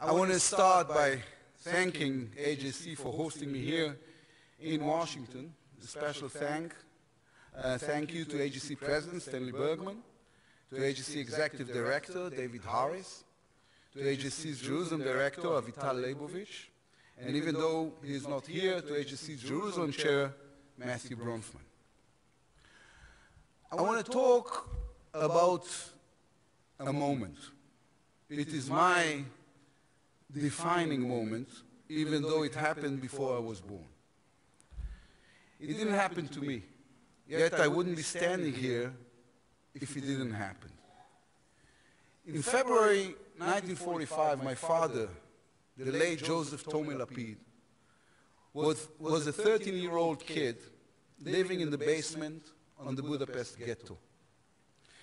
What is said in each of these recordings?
I want to start by thanking AJC for hosting me here in Washington. A special thank you to AJC President Stanley Bergman, to AJC Executive Director David Harris, to AJC's Jerusalem Director Avital Leibovich, and even though he is not here, to AJC's Jerusalem Chair Matthew Bronfman. I want to talk about a moment. It is my defining moment, even though it happened before I was born. It didn't happen to me, yet I wouldn't be standing here if it didn't happen. In February 1945, my father, the late Joseph Tomé Lapid, was a 13-year-old kid living in the basement on the Budapest ghetto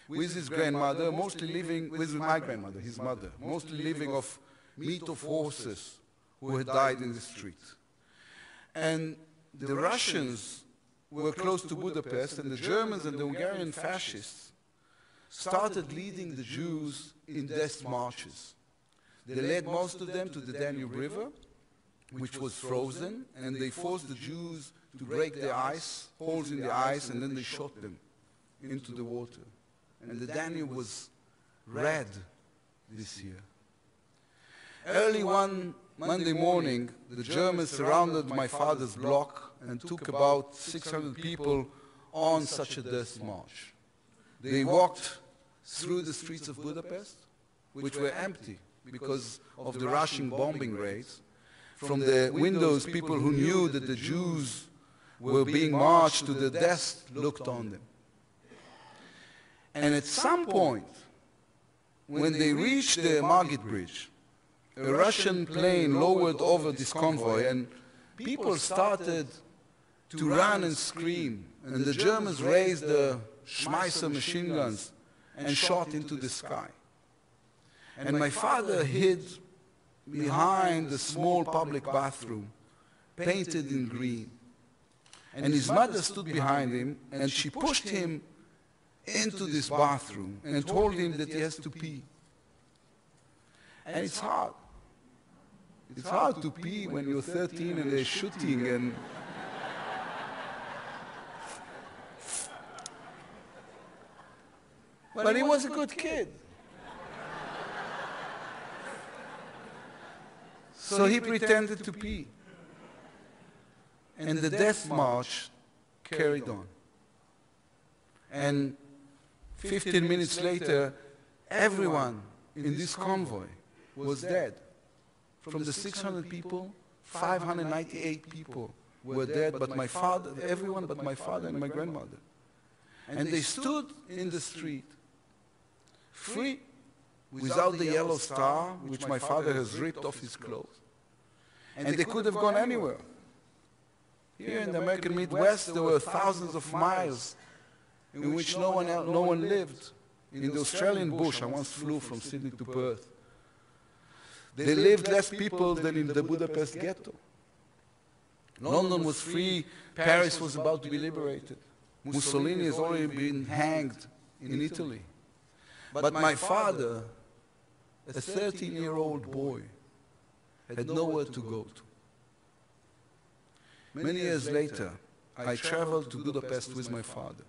with his grandmother, mostly living with my grandmother, his mother, mostly living off meat of horses who had died in the street. And the Russians were close to Budapest, and the Germans and the Hungarian fascists started leading the Jews in death marches. They led most of them to the Danube River, which was frozen, and they forced the Jews to break the ice, holes in the ice, and then they shot them into the water. And the Danube was red this year. Early one Monday morning, the Germans surrounded my father's block and took about 600 people on such a death march. They walked through the streets of Budapest, which were empty because of the Russian bombing raids. From the windows, people who knew that the Jews were being marched to the death looked on them. And at some point, when they reached the Margit Bridge, a Russian plane lowered over this convoy, and people started to run and scream, and the Germans raised the Schmeisser machine guns and shot into the sky. And my father hid behind the small public bathroom, painted in green. And his mother stood behind him, and she pushed him into this bathroom and told him that he has to pee. And it's hard. It's hard to pee when you're 13 and they're shooting and... But he was a good kid. So he pretended to pee. And the death march carried on. And 15 minutes later, everyone in this convoy was dead. From the 600 people, 598 people were dead, but my father, everyone but my father and my grandmother. And they stood in the street, free, without the yellow star, which my father has ripped off his clothes. And they could have gone anywhere. Here in the American Midwest, there were thousands of miles in which no one lived. In the Australian bush, I once flew from Sydney to Perth. There lived less people than in the Budapest ghetto. London was free, Paris was about to be liberated. Mussolini has already been hanged in Italy. But my father, a 13-year-old boy, had nowhere to go to. Many years later, I traveled to Budapest with my father.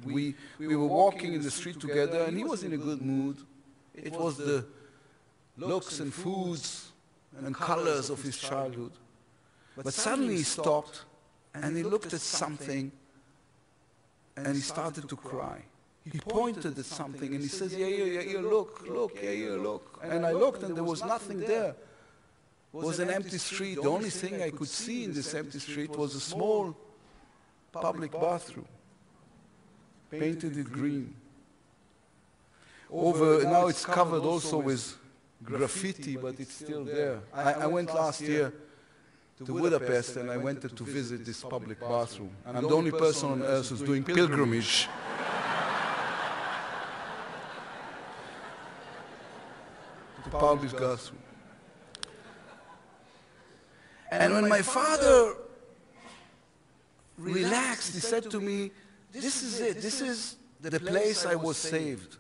We were walking in the street together, and he was in a good mood. It was the looks and foods and colors of his childhood. But suddenly he stopped, and he looked at something, and he started to cry. He pointed at something, and he says, Yair, look, Yair, look. And I looked, and there was nothing there. It was an empty street. The only thing I could see in this empty street was a small public bathroom, painted it green. Now it's covered also with graffiti, but it's still there. I went last year to Budapest, and I went to visit this public bathroom. I'm the only person on earth who's doing pilgrimage to public bathroom. And when my father relaxed, he said to me, this is it. This is the place I was saved.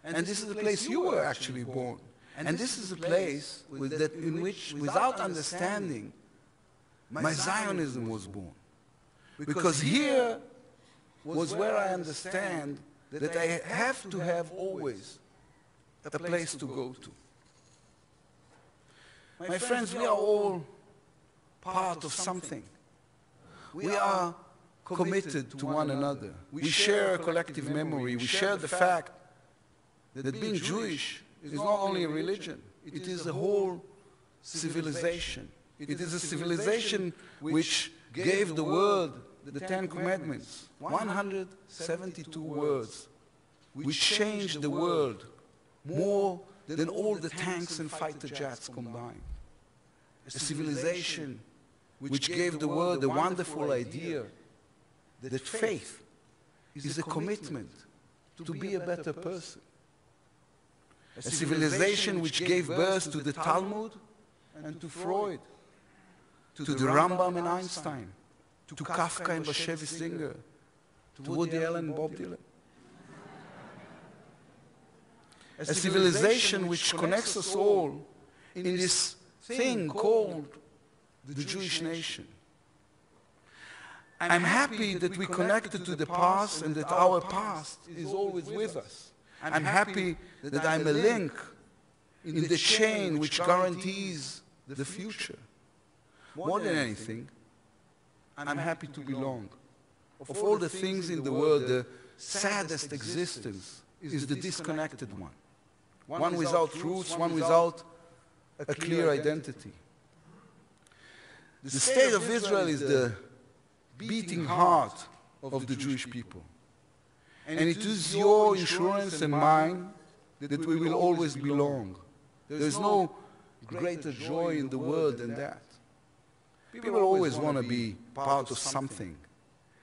And this is the place you were actually born. And this is a place in which, without understanding, my Zionism was born. Because here was where I understand that I have to have always a place to go to. My friends, we are all part of something. We are committed to one another. We share a collective memory. We share the fact that being Jewish is not only a religion, it is a whole civilization. It is a civilization which gave the world the 10 Commandments, 172 words, which changed the world more than all the tanks and fighter jets combined. A civilization which gave the world a wonderful idea that faith is a commitment to be a better person. A civilization which gave birth to the Talmud and to Freud, to the Rambam and Einstein, to Kafka and Bashevis Singer, to Woody Allen and Bob Dylan. A civilization which connects us all in this thing called the Jewish nation. I'm happy that we connected to the past and that our past is always with us. I'm happy that I'm a link in the chain which guarantees the future. More than anything, I'm happy to belong. Of all the things in the world, the saddest existence is the disconnected one. One without roots, one without a clear identity. The state of Israel is the beating heart of the Jewish people. And it is your insurance and mine that we will always belong. There is no greater joy in the world than that. People always want to be part of something.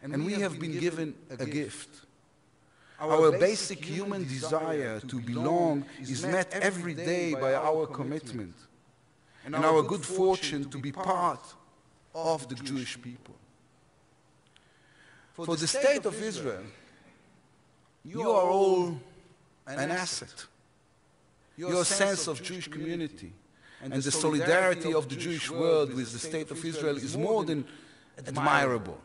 And we have been given a gift. Our basic human desire to belong is met every day by our commitment and our good fortune to be part of the Jewish people. For the state of Israel, you are all an asset. Your sense of Jewish community and the solidarity of the Jewish world with the state of Israel is more than admirable.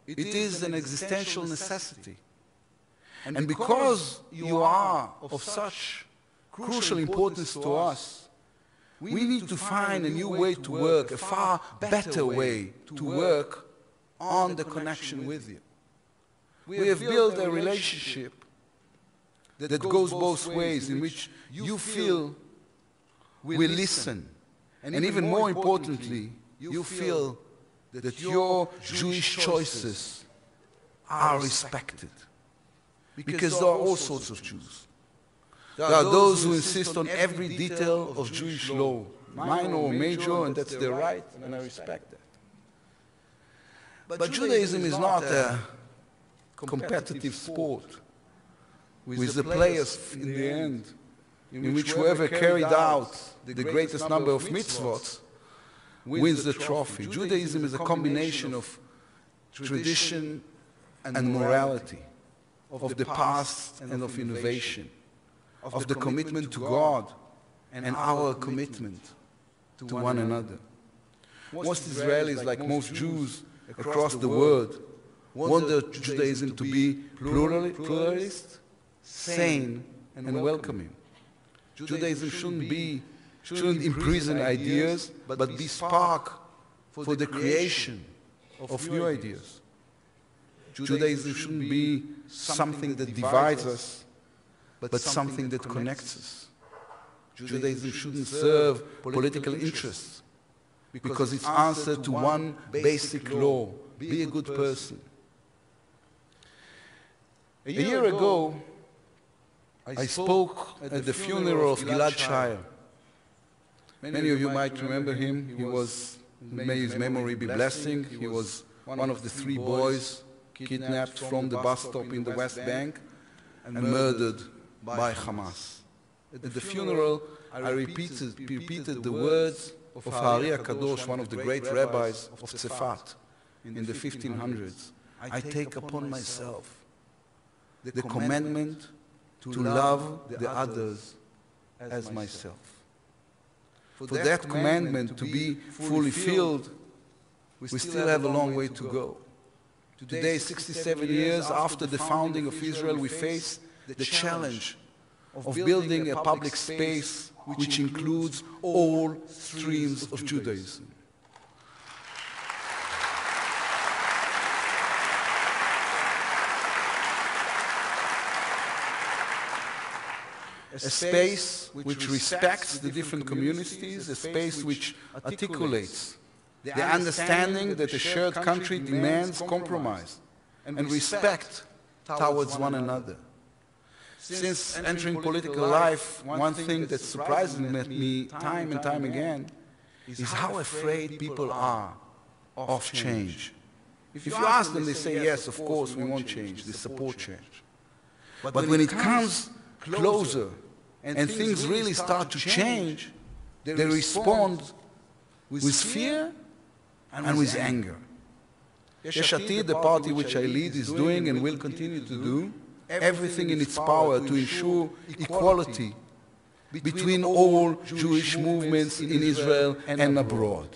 It is an existential necessity. And because you are of such crucial importance to us, we need to find a new way to work, a far better way to work on the connection with you. We have built a relationship that goes both ways, in which you feel we listen, and even more importantly, you feel that your Jewish choices are respected. Because there are all sorts of Jews. There are those who insist on every detail of Jewish law, minor or major, and that's their right, and I respect that. But Judaism is not a competitive sport with the players in the end, in which whoever carried out the greatest number of mitzvot wins the trophy. Judaism is a combination of tradition and morality, of the past and of innovation, of the commitment to God and our commitment to one another. Most Israelis, like most Jews across the world, want their Judaism to be pluralist, sane, and welcoming. Judaism shouldn't imprison ideas, but be spark for the creation of new ideas. Judaism shouldn't be something that divides us, but something that connects us. Judaism shouldn't serve political interests, because it's answer to one basic law: be a good person. A year ago, I spoke at the funeral of Gilad Shayer. Many of you might remember him. He was, may his memory be blessing, he was one of the 3 boys kidnapped from the bus stop in the West Bank and murdered by Hamas. At the funeral, I repeated the words of Hari HaKadosh, one of the great rabbis of Tzefat in the 1500s. I take upon myself the commandment to love the others as myself. For that commandment to be fully filled, we still have a long way to go. Today, 67 years after the founding of Israel, we face the challenge of building a public space which includes all streams of Judaism. A space which respects the different communities, a space which articulates the understanding that a shared country demands compromise and respect towards one another. Since entering political life, one thing that surprises me time and time again is how afraid people are of change. If you ask them, they say, yes, of course, we want change, they support change. But when it comes closer and things really start to change, they respond with fear and with anger. Yesh Atid, the party which I lead, is doing and will continue to do everything in its power to ensure equality between all Jewish movements in Israel and abroad,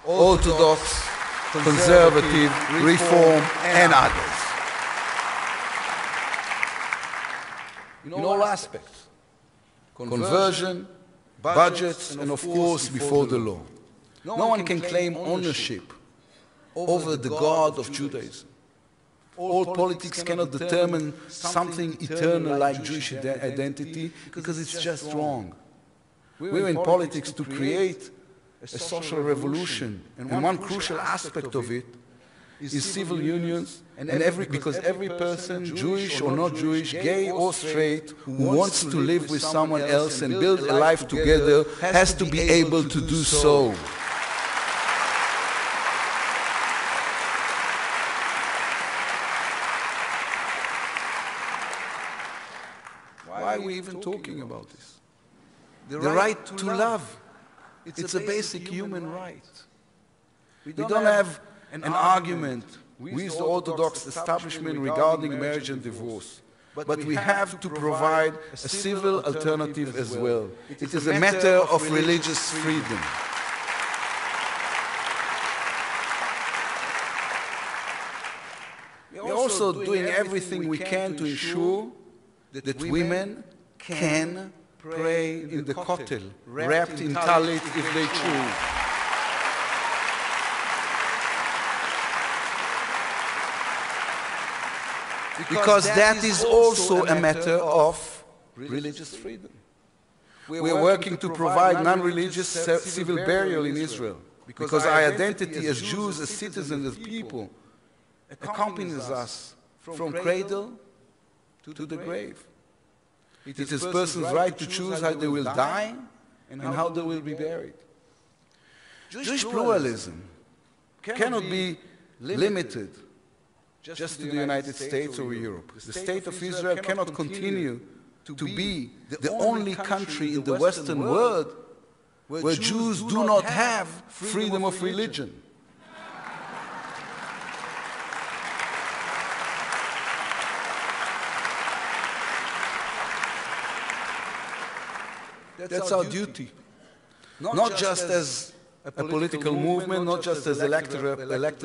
Orthodox, conservative, reform, and others. In all aspects, conversion, budgets, and of course before the law. No one can claim ownership over the God of Judaism. All politics cannot determine something eternal like Jewish identity because it's just wrong. We're in politics to create a social revolution, and one crucial aspect of it is civil unions, because every person, Jewish or not Jewish, gay or straight, who wants to live with someone else and build a life together has to be able to do so. Why are we even talking about this? The right to love. It's a basic human right. We don't have an argument with the Orthodox establishment regarding marriage and divorce. But we have to provide a civil alternative as well. It is a matter of religious freedom. We are also doing everything we can to ensure that women can pray in the kotel, wrapped in talit if they choose. Because that is also a matter of religious freedom. We are working to provide non-religious civil burial in Israel, because our identity as Jews, as citizens, as people, accompanies us from cradle to the grave. It is a person's right to choose how they will die and how they will be buried. Jewish pluralism cannot be limited just to the United States or Europe. The state of Israel cannot continue to be the only country in the Western world where Jews do not have freedom of religion. That's our duty, not just as a political movement, not just as elected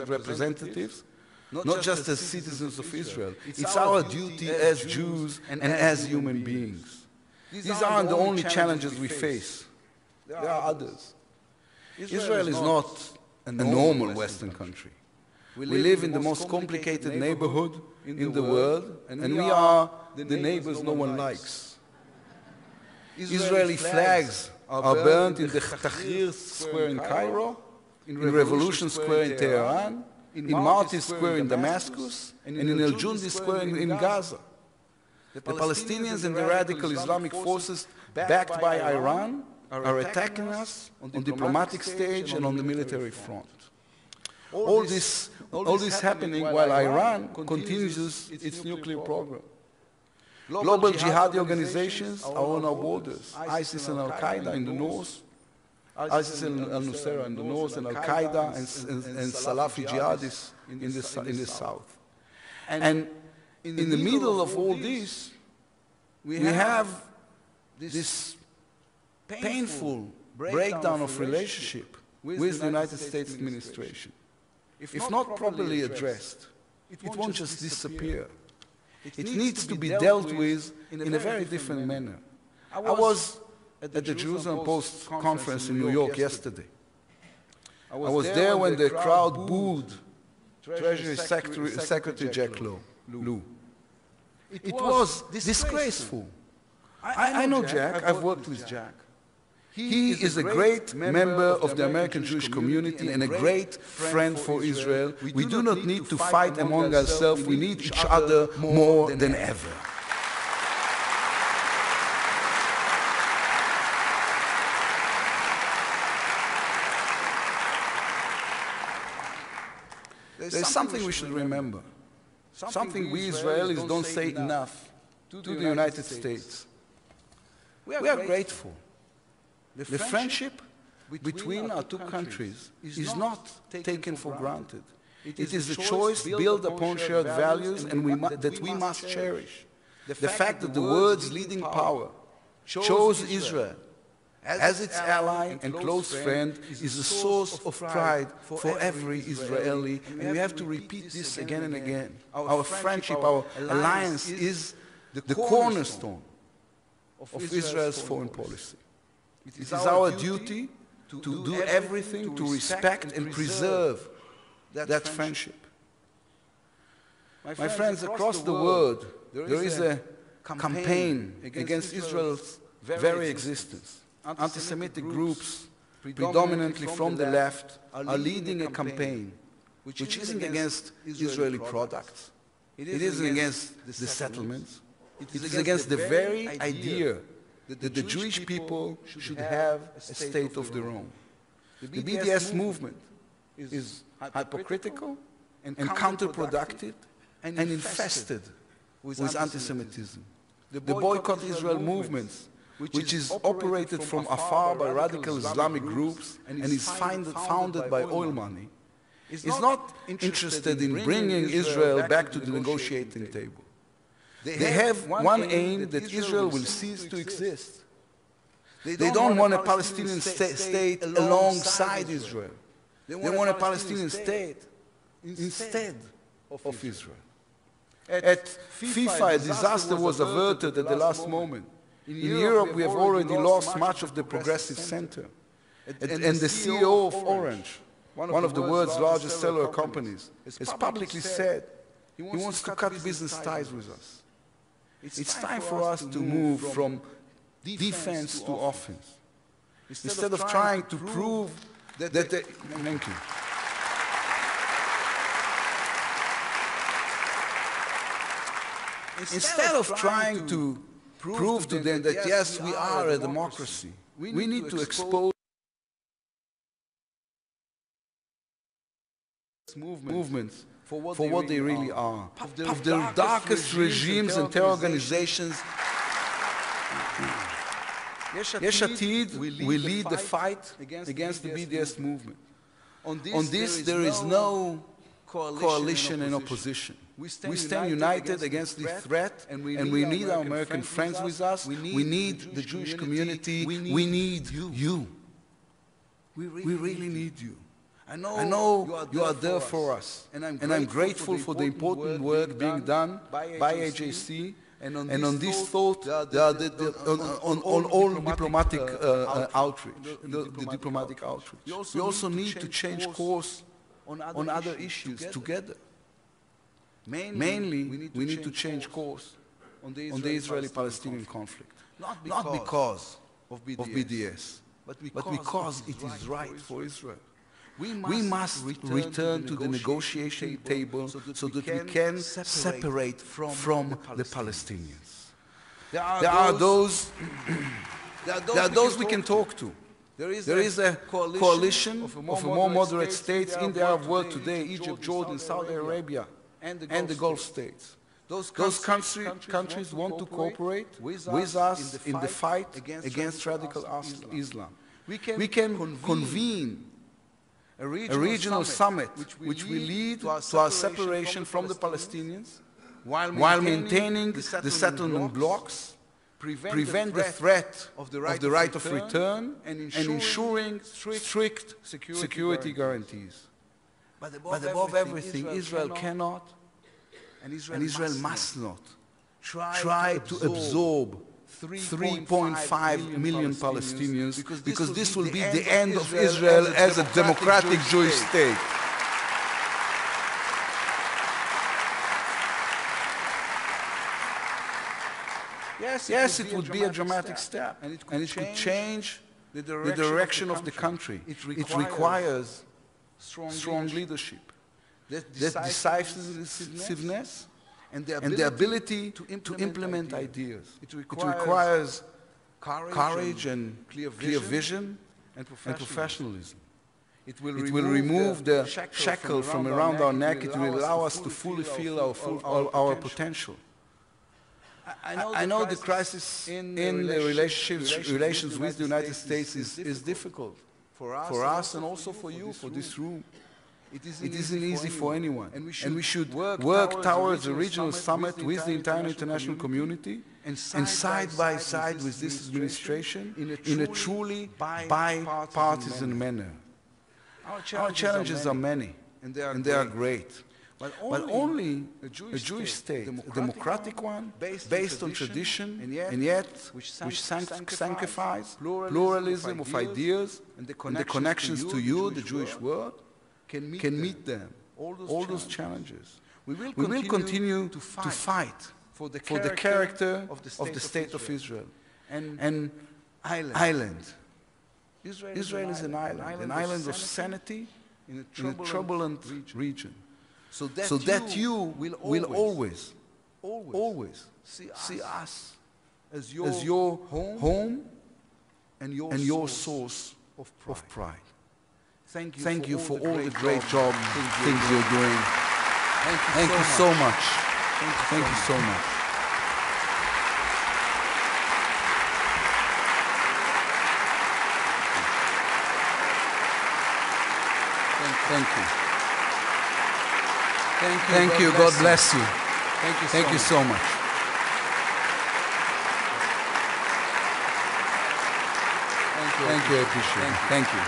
representatives, not just as citizens of Israel. It's our duty as Jews and as human beings. These aren't the only challenges we face. There are others. Israel is not a normal Western country. We live in the most complicated neighborhood in the world, and we are the neighbors no one likes. Israeli flags are burned in the Tahrir Square in Cairo, in Revolution Square in Tehran, in Martyr Square in Damascus, and in El Jundi Square in Gaza. The Palestinians and the radical Islamic forces backed by Iran are attacking us on the diplomatic stage and on the military front. All this happening while Iran continues its nuclear program. Global jihadi organizations are on our borders. ISIS and Al-Qaeda in the north, ISIS and al-Nusayra in the north, and Al-Qaeda and Salafi jihadists in the south. And in the middle of all this, we have this painful breakdown of relationship with the United States administration, if not properly addressed, it won't just disappear. It needs to be dealt with in a very different manner. I was at the Jerusalem Post conference in New York yesterday. I was there when the crowd booed Treasury Secretary Jack Lew. It was disgraceful. I know Jack. I've worked with Jack. He is a great member of the American Jewish community and a great friend for Israel. We do not need to fight among ourselves. We need each other more than ever. There's something we should remember, something we Israelis don't say enough to the United States. We are grateful. The friendship between our two countries is not taken for granted. It is a choice built upon shared values and that we must cherish. The fact that the world's leading power chose Israel as its ally and close friend is a source of pride for every Israeli, and we have to repeat this again and again. Our friendship, our alliance is the cornerstone of Israel's foreign policy. It is our duty to do everything to respect and preserve that friendship. My friends, across the world, there is a campaign against Israel's very existence. Anti-Semitic groups, predominantly from the left, are leading a campaign which isn't against Israeli products. It isn't against the settlements. It is against the very idea that the Jewish people should have a state of their own. The BDS movement is hypocritical and counterproductive and infested with anti-Semitism. The Boycott Israel movements, which is operated from afar by radical Islamic groups and is founded by oil money, is not interested in bringing Israel back to the negotiating table. They have one aim, that Israel will cease to exist. They don't want a Palestinian state alongside Israel. They want a Palestinian state instead of Israel. At FIFA, a disaster was averted at the last moment. In Europe, we have already lost much of the progressive center. And the CEO of Orange, one of the world's largest cellular companies, has publicly said he wants to cut business ties with us. It's time for us to move from defense to offense. Instead of trying to prove that they... Thank you. Instead of trying to prove to them that, yes, we are a democracy, we need to expose movements for what they really are, of their darkest regimes and terror organizations. Yesh Atid will lead the fight against the BDS movement. On this, there is no coalition and opposition. We stand united against this threat, and we need our American friends with us. We need the Jewish community. We need you. We really need you. I know you are there for us, and I'm grateful for the important work being done by AJC, and on this thought, on all diplomatic outreach, the diplomatic outreach. We also need to change course on other issues together. Mainly, we need to change course on the Israeli-Palestinian conflict, not because of BDS, but because it is right for Israel. We must return to the negotiation table so that we can separate from the Palestinians. There are those we can talk to. There is a coalition of more moderate states in the Arab world today, Egypt, Jordan, Saudi Arabia, and the Gulf states. Those countries want to cooperate with us in the fight against radical Islam. We can convene a regional summit which will lead to our separation from the Palestinians while maintaining the settlement blocks, prevent the threat of the right of return, and ensuring strict security guarantees. But above everything, Israel cannot, and Israel must not, try to absorb 3.5 million Palestinians, because this will be the end of Israel as a democratic Jewish state. Yes, it would be a dramatic step, and it could change the direction of the country. It requires strong leadership, decisiveness, and the ability to implement ideas. It requires courage and clear vision and professionalism. It will remove the shackle from around our neck. It will allow us to fully feel our potential. I know the crisis in the relations with the United States is difficult for us and also for you, for this room. It isn't easy for anyone, and we should work towards a regional summit with the entire international community, and side by side with this administration in a truly bipartisan manner. Our challenges are many, and they are great. But only a Jewish state, a democratic one, based on tradition, and yet which sanctifies pluralism of ideas and the connections to you, the Jewish world, can meet them, all those challenges. We will continue to fight for the character of the state of Israel. An island. Israel is an island of sanity in a turbulent region. So that you will always see us as your home and your source of pride. Thank you for all the great job things you're doing. Thank you so much. Thank you so much. Thank you. Thank you. God bless you. Thank you so much. Thank you. I appreciate it. Thank you.